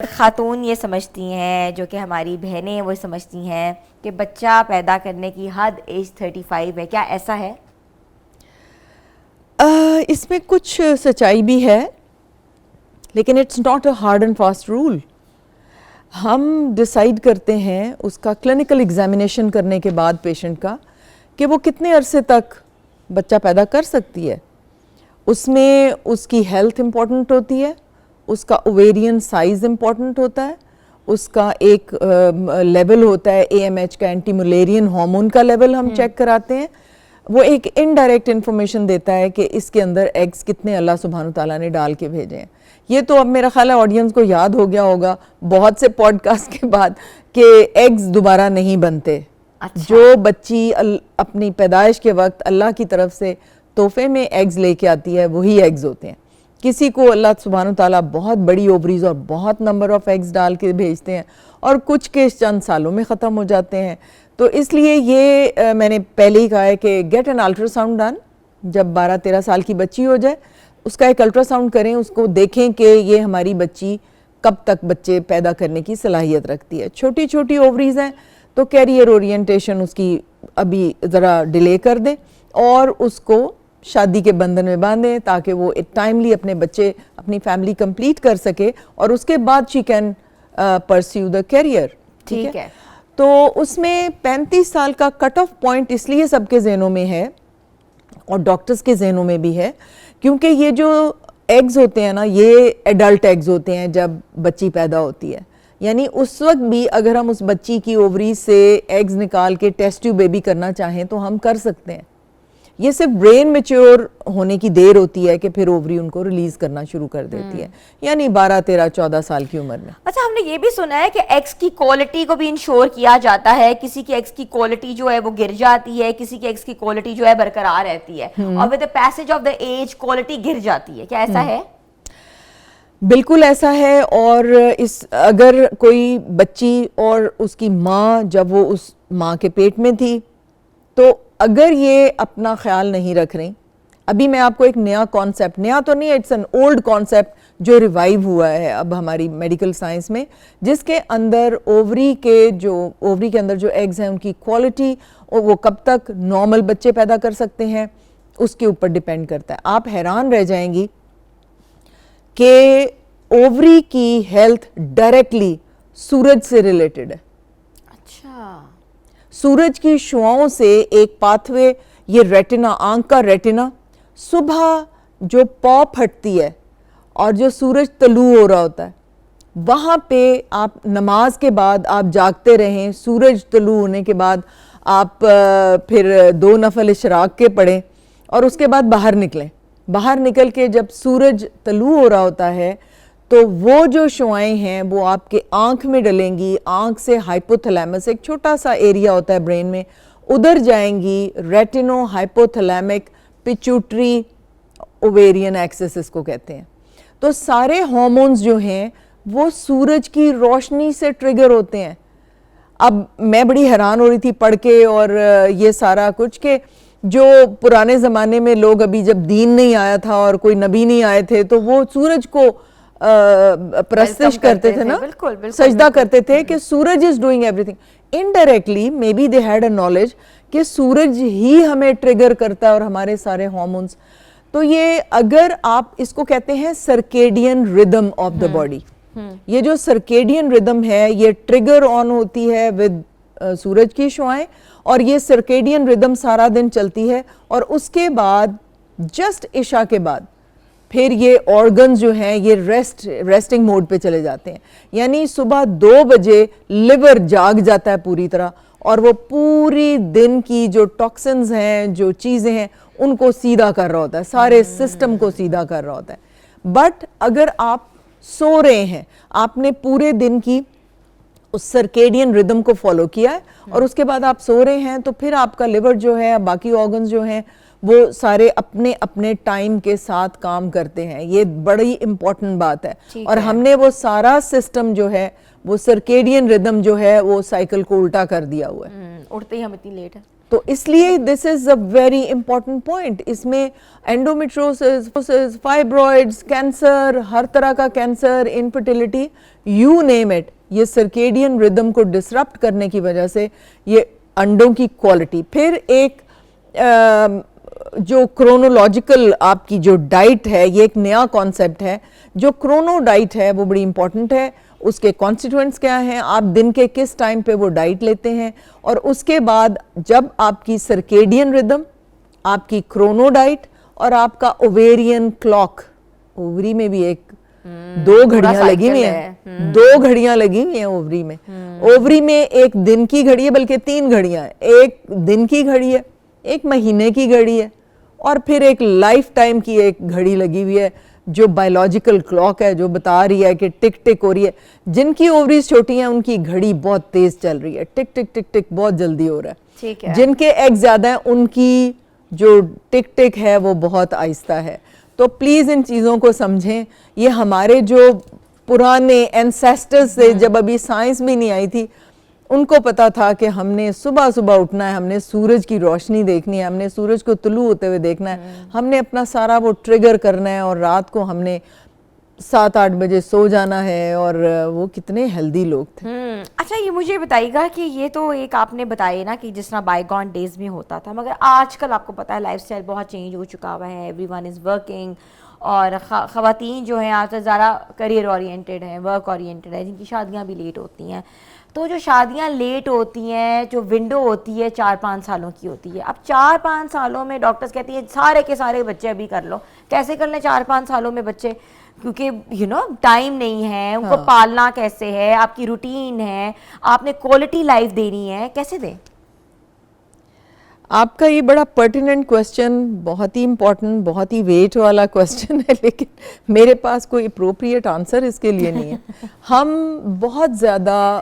خاتون یہ سمجھتی ہیں، جو کہ ہماری بہنیں وہ سمجھتی ہیں کہ بچہ پیدا کرنے کی حد ایج 35 ہے، کیا ایسا ہے؟ اس میں کچھ سچائی بھی ہے، لیکن it's not a hard and fast rule. ہم ڈیسائیڈ کرتے ہیں اس کا کلینکل ایگزامینیشن کرنے کے بعد پیشنٹ کا کہ وہ کتنے عرصے تک بچہ پیدا کر سکتی ہے. اس میں اس کی ہیلتھ امپورٹنٹ ہوتی ہے، اس کا اوویرین سائز امپورٹنٹ ہوتا ہے، اس کا ایک لیول ہوتا ہے AMH کا، اینٹی ملیرین ہارمون کا لیول ہم چیک کراتے ہیں. وہ ایک انڈائریکٹ انفارمیشن دیتا ہے کہ اس کے اندر ایگز کتنے اللہ سبحانہ تعالیٰ نے ڈال کے بھیجے ہیں. یہ تو اب میرا خیال ہے آڈینس کو یاد ہو گیا ہوگا بہت سے پوڈ کاسٹ کے بعد کہ ایگز دوبارہ نہیں بنتے. جو بچی اپنی پیدائش کے وقت اللہ کی طرف سے تحفے میں ایگز لے کے آتی ہے وہی ایگز ہوتے ہیں. کسی کو اللہ سبحانہ تعالیٰ بہت بڑی اووریز اور بہت نمبر آف ایگز ڈال کے بھیجتے ہیں، اور کچھ کیس چند سالوں میں ختم ہو جاتے ہیں. تو اس لیے یہ میں نے پہلے ہی کہا ہے کہ get an ultrasound done. جب 12-13 سال کی بچی ہو جائے اس کا ایک الٹرا ساؤنڈ کریں، اس کو دیکھیں کہ یہ ہماری بچی کب تک بچے پیدا کرنے کی صلاحیت رکھتی ہے. چھوٹی چھوٹی اووریز ہیں تو کیریئر اورینٹیشن اس کی ابھی ذرا ڈیلے کر دیں اور اس کو شادی کے بندھن میں باندھیں تاکہ وہ ٹائملی اپنے بچے اپنی فیملی کمپلیٹ کر سکے، اور اس کے بعد she can perceive the career. ٹھیک ہے. تو اس میں 35 سال کا کٹ آف پوائنٹ اس لیے سب کے ذہنوں میں ہے اور ڈاکٹرز کے ذہنوں میں بھی ہے کیونکہ یہ جو ایگز ہوتے ہیں نا، یہ ایڈلٹ ایگز ہوتے ہیں جب بچی پیدا ہوتی ہے. یعنی اس وقت بھی اگر ہم اس بچی کی اووریز سے ایگز نکال کے ٹیسٹ ٹیوب بیبی کرنا چاہیں تو ہم کر سکتے ہیں. یہ صرف برین میچور ہونے کی دیر ہوتی ہے کہ پھر اووری ان کو ریلیز کرنا شروع کر دیتی ہے، یعنی 12, 13, 14 سال کی عمر میں. اچھا، ہم نے یہ بھی سنا ہے کہ ایگز کی کوالٹی کو بھی انشور کیا جاتا ہے. کسی کی ایگز کی کوالٹی جو ہے وہ گر جاتی ہے، کسی کی ایگز کی کوالٹی جو ہے برقرار رہتی ہے، اور with the passage of the age quality گر جاتی ہے. کیا ایسا ہے؟ بالکل ایسا ہے. اور اگر کوئی بچی اور اس کی ماں جب وہ اس ماں کے پیٹ میں تھی تو اگر یہ اپنا خیال نہیں رکھ رہی، ابھی میں آپ کو ایک نیا کانسیپٹ، نیا تو نہیں، اٹس این اولڈ کانسیپٹ جو ریوائیو ہوا ہے اب ہماری میڈیکل سائنس میں، جس کے اندر اووری کے اندر جو ایگز ہیں ان کی کوالٹی وہ کب تک نارمل بچے پیدا کر سکتے ہیں اس کے اوپر ڈیپینڈ کرتا ہے. آپ حیران رہ جائیں گی کہ اووری کی ہیلتھ ڈائریکٹلی سورج سے ریلیٹڈ ہے. اچھا. سورج کی شعاؤں سے ایک پاتھوے، یہ ریٹنا، آنکھ کا ریٹنا، صبح جو پاؤ پھٹتی ہے اور جو سورج طلوع ہو رہا ہوتا ہے وہاں پہ آپ نماز کے بعد آپ جاگتے رہیں، سورج طلوع ہونے کے بعد آپ پھر 2 نفل اشراق کے پڑھیں اور اس کے بعد باہر نکلیں. باہر نکل کے جب سورج طلوع ہو رہا ہوتا ہے تو وہ جو شعائیں ہیں وہ آپ کے آنکھ میں ڈلیں گی. آنکھ سے ہائپوتھلیمس، ایک چھوٹا سا ایریا ہوتا ہے برین میں، ادھر جائیں گی. ریٹینو ہائپوتھلیمک پیچوٹری اوویرین ایکسس اس کو کہتے ہیں. تو سارے ہارمونز جو ہیں وہ سورج کی روشنی سے ٹریگر ہوتے ہیں. اب میں بڑی حیران ہو رہی تھی پڑھ کے اور یہ سارا کچھ کہ جو پرانے زمانے میں لوگ، ابھی جب دین نہیں آیا تھا اور کوئی نبی نہیں آئے تھے، تو وہ سورج کو پرستش کرتے تھے نا، سجدہ کرتے تھے کہ suraj is doing everything. Indirectly may be they had a knowledge کہ سورج ہی ہمیں ٹریگر کرتا ہے اور ہمارے سارے ہارمونز. تو یہ اگر آپ اس کو کہتے ہیں سرکیڈین ردم آف دا باڈی، یہ جو سرکیڈین ردم ہے یہ ٹریگر آن ہوتی ہے ود سورج کی شعائیں، اور یہ سرکیڈین ردم سارا دن چلتی ہے. اور اس کے بعد جسٹ عشاء کے بعد پھر یہ آرگنز جو ہیں یہ ریسٹنگ موڈ پہ چلے جاتے ہیں. یعنی صبح 2 بجے لیور جاگ جاتا ہے پوری طرح، اور وہ پوری دن کی جو ٹاکسنز ہیں، جو چیزیں ہیں، ان کو سیدھا کر رہا ہوتا ہے، سارے سسٹم کو سیدھا کر رہا ہوتا ہے. بٹ اگر آپ سو رہے ہیں، آپ نے پورے دن کی اس سرکیڈین ردم کو فالو کیا ہے اور اس کے بعد آپ سو رہے ہیں، تو پھر آپ کا لیور جو ہے، باقی آرگنز جو ہیں، وہ سارے اپنے اپنے ٹائم کے ساتھ کام کرتے ہیں. یہ بڑی امپورٹنٹ بات ہے. اور ہم نے وہ سارا سسٹم جو ہے، وہ سرکیڈین ردم جو ہے، وہ سائیکل کو الٹا کر دیا ہوا ہے. اٹھتے ہی ہم اتنی لیٹ ہیں. تو اس لیے دس از اے ویری امپورٹنٹ پوائنٹ. اس میں انڈومیٹروسس, فائبرائڈز, کینسر, ہر طرح کا cancer, infertility, you name it, یہ سرکیڈین ردم کو ڈسرپٹ کرنے کی وجہ سے یہ انڈوں کی کوالٹی. پھر ایک جو کرونولوجیکل آپ کی جو ڈائٹ ہے, یہ ایک نیا کانسیپٹ ہے. جو کرونو ڈائٹ ہے وہ بڑی امپورٹنٹ ہے. اس کے کانسٹیٹوئنٹس کیا ہیں, آپ دن کے کس ٹائم پہ وہ ڈائٹ لیتے ہیں, اور اس کے بعد جب آپ کی سرکیڈین ردم, آپ کی کرونو ڈائٹ اور آپ کا اوویرین کلاک, اووری میں بھی ایک 2 گھڑیاں لگی ہوئی ہیں, 2 گھڑیاں لگی ہوئی ہیں اووری میں. اووری میں ایک دن کی گھڑی ہے, بلکہ 3 گھڑیاں ہیں. ایک دن کی گھڑی ہے, ایک مہینے کی گھڑی ہے, اور پھر ایک لائف ٹائم کی ایک گھڑی لگی ہوئی ہے جو بائیولوجیکل کلاک ہے, جو بتا رہی ہے کہ ٹک ٹک ہو رہی ہے. جن کی اووریز چھوٹی ہیں ان کی گھڑی بہت تیز چل رہی ہے, ٹک ٹک ٹک ٹک بہت جلدی ہو رہا ہے. جن کے ایگ زیادہ ہیں ان کی جو ٹک ٹک ہے وہ بہت آہستہ ہے. تو پلیز ان چیزوں کو سمجھیں. یہ ہمارے جو پرانے اینسیسٹرز سے, جب ابھی سائنس بھی نہیں آئی تھی, ان کو پتا تھا کہ ہم نے صبح صبح اٹھنا ہے, ہم نے سورج کی روشنی دیکھنی ہے, ہم نے سورج کو طلوع ہوتے ہوئے دیکھنا ہے, ہم نے اپنا سارا وہ ٹریگر کرنا ہے, اور رات کو ہم نے 7-8 بجے سو جانا ہے. اور وہ کتنے ہیلدی لوگ تھے. اچھا یہ مجھے بتائیے گا کہ یہ تو ایک آپ نے بتایا نا کہ جس طرح بائی گون ڈیز میں ہوتا تھا, مگر آج کل آپ کو پتا ہے لائف اسٹائل بہت چینج ہو چکا ہوا ہے. ایوری ون از ورکنگ, اور خواتین جو ہیں آج زیادہ کریئر اورینٹیڈ ہیں, ورک اورینٹیڈ ہیں, جن کی شادیاں بھی لیٹ ہوتی ہیں. تو جو شادیاں لیٹ ہوتی ہیں, جو ونڈو ہوتی ہے 4-5 سالوں کی ہوتی ہے. اب 4-5 سالوں میں ڈاکٹرز کہتی ہیں سارے کے سارے بچے ابھی کر لو. کیسے کر لیں 4-5 سالوں میں بچے, کیونکہ ٹائم نہیں ہے, ان کو پالنا کیسے ہے, آپ کی روٹین ہے, آپ نے کوالٹی لائف دینی ہے, کیسے دیں؟ آپ کا یہ بڑا پرٹیننٹ کوسچن, بہت ہی امپورٹنٹ, بہت ہی ویٹ والا کوسچن ہے, لیکن میرے پاس کوئی اپروپریٹ آنسر اس کے لیے نہیں ہے. ہم بہت زیادہ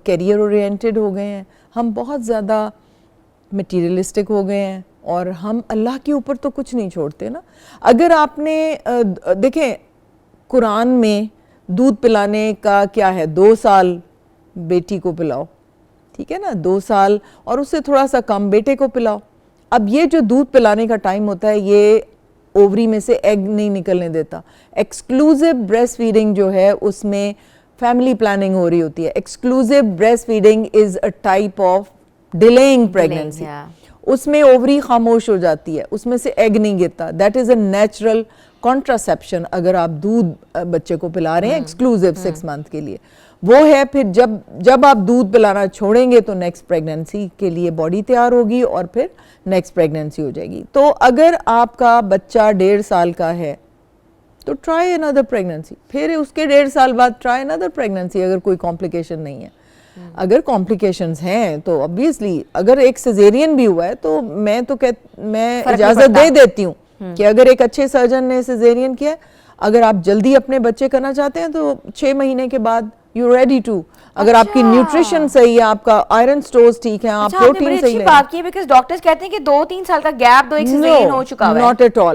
کیریئر اورینٹیڈ ہو گئے ہیں, ہم بہت زیادہ مٹیریلسٹک ہو گئے ہیں, اور ہم اللہ کے اوپر تو کچھ نہیں چھوڑتے نا. اگر آپ نے دیکھیں قرآن میں دودھ پلانے کا کیا ہے, 2 سال بیٹی کو پلاؤ, ٹھیک ہے نا, 2 سال اور اس سے تھوڑا سا کم بیٹے کو پلاؤ. اب یہ جو دودھ پلانے کا ٹائم ہوتا ہے یہ اووری میں سے ایگ نہیں نکلنے دیتا. ایکسکلوزیو بریسٹ فیڈنگ جو ہے اس میں فیملی پلاننگ ہو رہی ہوتی ہے. Exclusive breast feeding is a type of delaying pregnancy. اس میں اووری خاموش ہو جاتی ہے, اس میں سے ایگ نہیں گرتا. دیٹ از اے نیچرل کانٹراسیپشن اگر آپ دودھ بچے کو پلا رہے ہیں ایکسکلوزیو 6 منتھ کے لیے. وہ ہے پھر جب آپ دودھ پلانا چھوڑیں گے تو نیکسٹ پریگننسی کے لیے باڈی تیار ہوگی, اور پھر نیکسٹ پریگننسی ہو جائے گی. تو اگر آپ کا بچہ 1.5 سال کا ہے تو ٹرائی another pregnancy, پھر اس کے 1.5 سال بعد ٹرائی another pregnancy اگر کوئی کمپلیکیشن نہیں ہے. اگر کمپلیکیشنز ہیں تو obviously اگر ایک سیزیرین بھی ہوا ہے تو میں اجازت دے دیتی ہوں کہ اگر ایک اچھے سرجن نے سیزیرین کیا ہے, اگر آپ جلدی اپنے بچے کرنا چاہتے ہیں تو 6 مہینے کے بعد یو ریڈی ٹو. اگر آپ کی نیوٹریشن صحیح ہے, آپ کا آئرن سٹورز ٹھیک ہیں, آپ پروٹین صحیح لیں. اچھی بات کی ہے, بیکاز ڈاکٹرز کہتے ہیں کہ 2-3 سال کا گیپ, 2 ایک سیزیرین ہو چکا ہوا ہے. Not at all.